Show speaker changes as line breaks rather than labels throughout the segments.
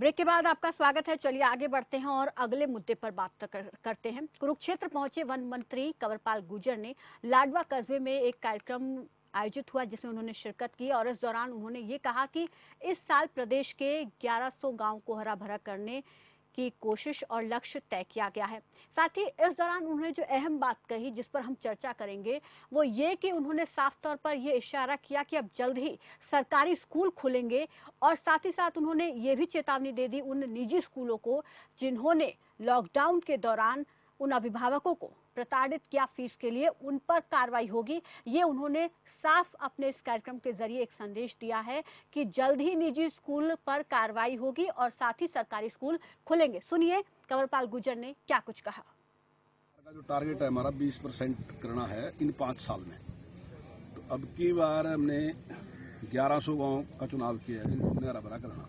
Break के बाद आपका स्वागत है। चलिए आगे बढ़ते हैं और अगले मुद्दे पर बात करते हैं। कुरुक्षेत्र पहुंचे वन मंत्री कंवरपाल गुर्जर ने लाडवा कस्बे में एक कार्यक्रम आयोजित हुआ जिसमें उन्होंने शिरकत की और इस दौरान उन्होंने ये कहा कि इस साल प्रदेश के 1100 गांव को हरा भरा करने की कोशिश और लक्ष्य तय किया गया है। साथ ही इस दौरान उन्होंने जो अहम बात कही जिस पर हम चर्चा करेंगे वो ये कि उन्होंने साफ तौर पर ये इशारा किया कि अब जल्द ही सरकारी स्कूल खुलेंगे और साथ ही साथ उन्होंने ये भी चेतावनी दे दी उन निजी स्कूलों को जिन्होंने लॉकडाउन के दौरान उन अभिभावकों को प्रताड़ित किया फीस के लिए, उन पर कार्रवाई होगी। ये उन्होंने साफ अपने इस कार्यक्रम के जरिए एक संदेश दिया है कि जल्द ही निजी स्कूल पर कार्रवाई होगी और साथ ही सरकारी स्कूल खुलेंगे। सुनिए कंवरपाल गुर्जर ने क्या कुछ कहा।
जो टारगेट है हमारा 20% करना है इन 5 साल में। तो अब की बार हमने 1100 गांव का चुनाव किया है, इनको हमने हरा भरा करना।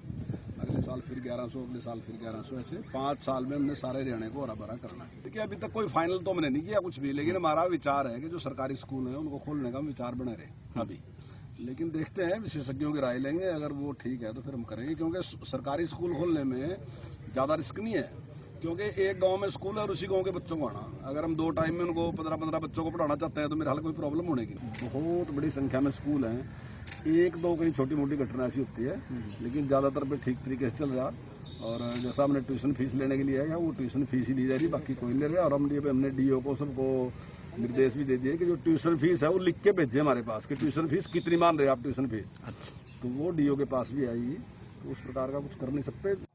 अगले साल फिर 1100, अगले साल फिर 1100, ऐसे 5 साल में हमने सारे हरियाणा को हरा भरा करना है। देखिए अभी तक कोई फाइनल तो हमने नहीं किया कुछ भी, लेकिन हमारा विचार है कि जो सरकारी स्कूल है उनको खोलने का विचार बना रहे अभी। लेकिन देखते हैं, विशेषज्ञों की राय लेंगे, अगर वो ठीक है तो फिर हम करेंगे। क्योंकि सरकारी स्कूल खोलने में ज्यादा रिस्क नहीं है, क्योंकि एक गांव में स्कूल है और उसी गांव के बच्चों को आना। अगर हम 2 टाइम में उनको 15-15 बच्चों को पढ़ाना चाहते हैं तो मेरे हाल कोई प्रॉब्लम होने की। बहुत बड़ी संख्या में स्कूल हैं, 1-2 कहीं छोटी मोटी घटना ऐसी होती है, लेकिन ज्यादातर पे ठीक तरीके से चल रहा। और जैसा हमने ट्यूशन फीस लेने के लिए है वो ट्यूशन फीस ही दी जा रही, बाकी कोई नहीं ले रहा। और हमने डीओ को सबको निर्देश भी दे दिए कि जो ट्यूशन फीस है वो लिख के भेजे हमारे पास कि ट्यूशन फीस कितनी मान रहे आप ट्यूशन फीस। तो वो डीओ के पास भी आएगी, तो उस प्रकार का कुछ कर नहीं सकते।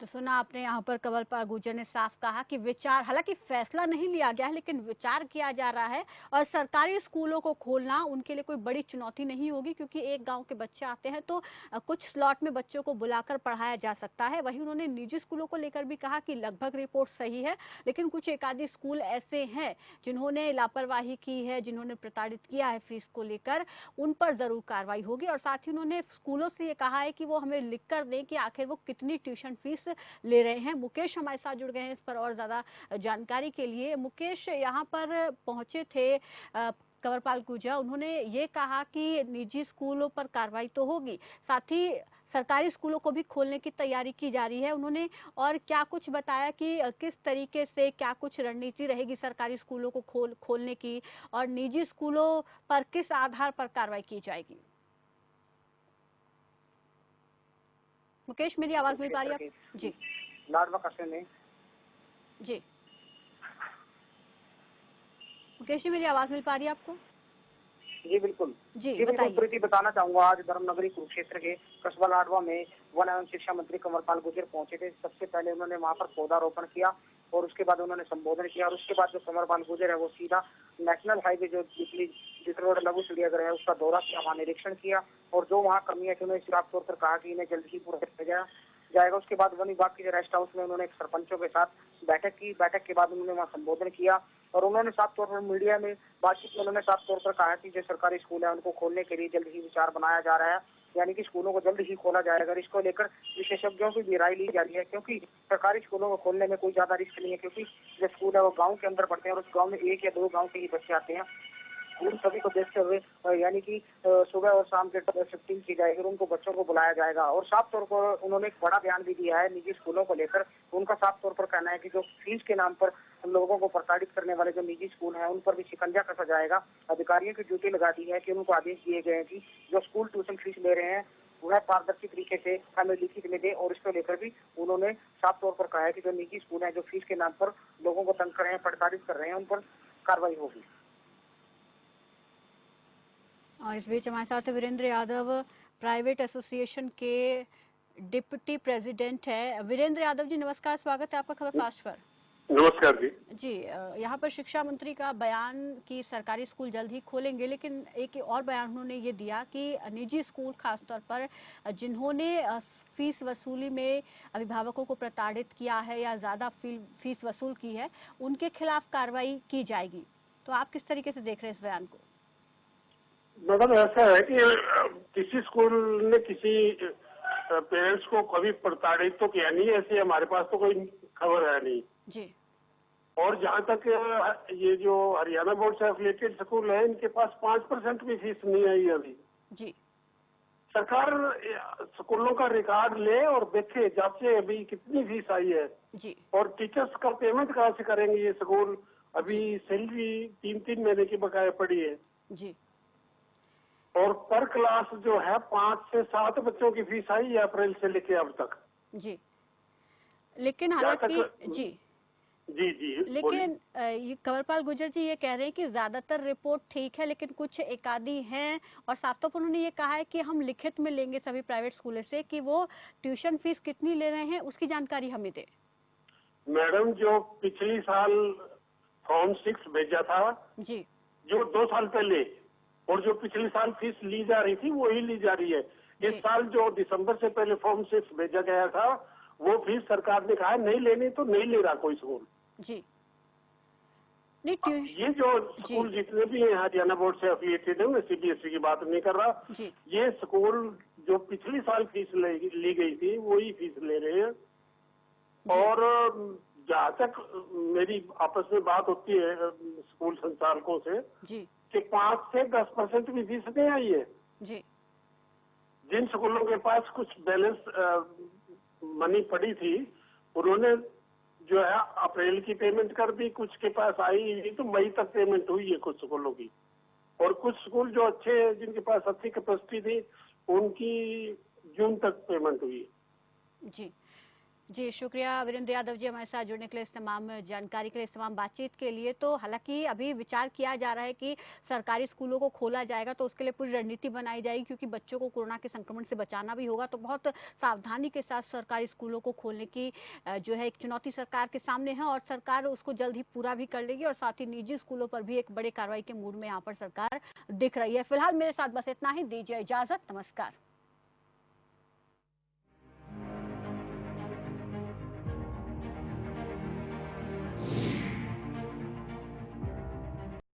तो सुना आपने, यहाँ पर कंवरपाल गुर्जर ने साफ कहा कि विचार, हालांकि फैसला नहीं लिया गया है लेकिन विचार किया जा रहा है और सरकारी स्कूलों को खोलना उनके लिए कोई बड़ी चुनौती नहीं होगी, क्योंकि एक गांव के बच्चे आते हैं तो कुछ स्लॉट में बच्चों को बुलाकर पढ़ाया जा सकता है। वहीं उन्होंने निजी स्कूलों को लेकर भी कहा कि लगभग रिपोर्ट सही है, लेकिन कुछ एकाधी स्कूल ऐसे हैं जिन्होंने लापरवाही की है, जिन्होंने प्रताड़ित किया है फीस को लेकर, उन पर जरूर कार्रवाई होगी। और साथ ही उन्होंने स्कूलों से ये कहा है कि वो हमें लिख कर दें कि आखिर वो कितनी ट्यूशन फीस ले रहे हैं। मुकेश हमारे साथ जुड़ गए हैं इस पर और ज्यादा जानकारी के लिए। मुकेश, यहाँ पर पहुंचे थे कंवरपाल गुर्जर, उन्होंने ये कहा कि निजी स्कूलों पर कार्रवाई तो होगी, साथ ही सरकारी स्कूलों को भी खोलने की तैयारी की जा रही है। उन्होंने और क्या कुछ बताया कि किस तरीके से क्या कुछ रणनीति रहेगी सरकारी स्कूलों को खोलने की और निजी स्कूलों पर किस आधार पर कार्रवाई की जाएगी। मुकेश, मेरी आवाज मिल पा रही है आप? जी,
लाडवा कस्बे में
जी मुकेश जी, मेरी आवाज मिल पा रही है आपको?
जी बिल्कुल।
जी
बिल्कुल प्रीति, बताना चाहूंगा आज धर्मनगरी कुरुक्षेत्र के कस्बा लाडवा में वन एवं शिक्षा मंत्री कंवरपाल गुर्जर पहुंचे थे। सबसे पहले उन्होंने वहां पर पौधारोपण किया और उसके बाद उन्होंने संबोधन किया। और उसके बाद जो कंवरपाल गुर्जर है वो सीधा नेशनल हाईवे जो रोड लघु चिड़ियाघर है उसका दौरा किया, वहाँ निरीक्षण किया और जो वहाँ कमियां थी उन्होंने साफ तौर पर कहा कि इन्हें जल्द ही पूरा किया जाएगा। उसके बाद वन विभाग के रेस्ट हाउस में उन्होंने सरपंचों के साथ बैठक की। बैठक के बाद उन्होंने वहाँ संबोधन किया और उन्होंने साफ तौर पर मीडिया में बातचीत में उन्होंने साफ तौर पर कहा कि जो सरकारी स्कूल है उनको खोलने के लिए जल्द ही विचार बनाया जा रहा है, यानी कि स्कूलों को जल्द ही खोला जाएगा। इसको लेकर विशेषज्ञों की भी राय ली जा रही है, क्योंकि सरकारी स्कूलों को खोलने में कोई ज्यादा रिस्क नहीं है, क्योंकि जो स्कूल है वो गाँव के अंदर पढ़ते हैं और उस गाँव में 1 या 2 गाँव के ही बच्चे आते हैं। उन सभी को देखते हुए यानी कि सुबह और शाम के शिफ्टिंग की जाएगी और उनको बच्चों को बुलाया जाएगा। और साफ तौर पर उन्होंने एक बड़ा बयान भी दिया है निजी स्कूलों को लेकर। उनका साफ तौर पर कहना है कि जो फीस के नाम पर लोगों को प्रताड़ित करने वाले जो निजी स्कूल हैं उन पर भी शिकंजा कसा जाएगा। अधिकारियों की ड्यूटी लगा दी है कि उनको आदेश दिए गए हैं कि जो स्कूल ट्यूशन फीस ले रहे हैं वह पारदर्शी तरीके से हमें लिखित में दे। और इसको लेकर भी उन्होंने साफ तौर पर कहा है कि जो निजी स्कूल हैं जो फीस के नाम पर लोगों को तंग कर रहे हैं, प्रताड़ित कर रहे हैं, उन पर कार्रवाई होगी।
और इस बीच हमारे साथ वीरेंद्र यादव, प्राइवेट एसोसिएशन के डिप्टी प्रेसिडेंट है। वीरेंद्र यादव जी नमस्कार, स्वागत है आपका खबर फास्ट पर।
नमस्कार जी।
जी, यहाँ पर शिक्षा मंत्री का बयान कि सरकारी स्कूल जल्द ही खोलेंगे, लेकिन एक और बयान उन्होंने ये दिया कि निजी स्कूल खासतौर पर जिन्होंने फीस वसूली में अभिभावकों को प्रताड़ित किया है या ज्यादा फीस वसूल की है उनके खिलाफ कार्रवाई की जाएगी। तो आप किस तरीके से देख रहे हैं इस बयान को?
मैडम, ऐसा है कि किसी स्कूल ने किसी पेरेंट्स को कभी प्रताड़ित तो किया नहीं, ऐसी हमारे पास तो कोई खबर है नहीं
जी।
और जहाँ तक ये जो हरियाणा बोर्ड से एफिलिएटेड स्कूल है इनके पास 5% भी फीस नहीं आई अभी
जी।
सरकार स्कूलों का रिकॉर्ड ले और देखे जांचे अभी कितनी फीस आई है
जी
और टीचर्स का पेमेंट कहाँ से करेंगे ये स्कूल। अभी सैलरी 3-3 महीने की बकाया पड़ी है
जी
और पर क्लास जो है 5 से 7 बच्चों की फीस आई है अप्रैल से लेके अब तक।
जी। लेकिन
जहाँ
हालांकि
तक
जी
जी जी बोलिए।
लेकिन ये कंवरपाल गुर्जर जी ये कह रहे हैं कि ज्यादातर रिपोर्ट ठीक है, लेकिन कुछ एकाधी हैं और साफ तौर पर उन्होंने ये कहा है कि हम लिखित में लेंगे सभी प्राइवेट स्कूलों से कि वो ट्यूशन फीस कितनी ले रहे हैं उसकी जानकारी हमें दे।
मैडम जो पिछली साल फॉर्म 6 भेजा था
जी
जो 2 साल पहले और जो पिछले साल फीस ली जा रही थी वही ली जा रही है। इस
जी।
साल जो दिसंबर से पहले फॉर्म 6 भेजा गया था वो फीस सरकार ने कहा नहीं लेनी तो नहीं ले रहा कोई स्कूल।
जी नहीं ट्यूशन
ये जो स्कूल जितने भी हैं हरियाणा बोर्ड से एफिलिएटेड है मैं सीबीएसई की बात नहीं कर रहा।
जी
ये स्कूल जो पिछली साल फीस ली गई थी वही फीस ले रहे हैं। और जहाँ तक मेरी आपस में बात होती है स्कूल संचालकों से
जी
कि 5 से 10% भी फीस नहीं आई है।
जी
जिन स्कूलों के पास कुछ बैलेंस मनी पड़ी थी उन्होंने जो है अप्रैल की पेमेंट कर दी, कुछ के पास आई नहीं तो मई तक पेमेंट हुई है कुछ स्कूलों की। और कुछ स्कूल जो अच्छे जिनके पास अच्छी कैपेसिटी थी उनकी जून तक पेमेंट हुई।
जी जी शुक्रिया वीरेंद्र यादव जी हमारे साथ जुड़ने के लिए, इस तमाम जानकारी के लिए, इस तमाम बातचीत के लिए। तो हालांकि अभी विचार किया जा रहा है कि सरकारी स्कूलों को खोला जाएगा तो उसके लिए पूरी रणनीति बनाई जाएगी, क्योंकि बच्चों को कोरोना के संक्रमण से बचाना भी होगा। तो बहुत सावधानी के साथ सरकारी स्कूलों को खोलने की जो है एक चुनौती सरकार के सामने है और सरकार उसको जल्द ही पूरा भी कर लेगी। और साथ ही निजी स्कूलों पर भी एक बड़े कार्रवाई के मूड में यहाँ पर सरकार दिख रही है। फिलहाल मेरे साथ बस इतना ही, दीजिए इजाजत, नमस्कार।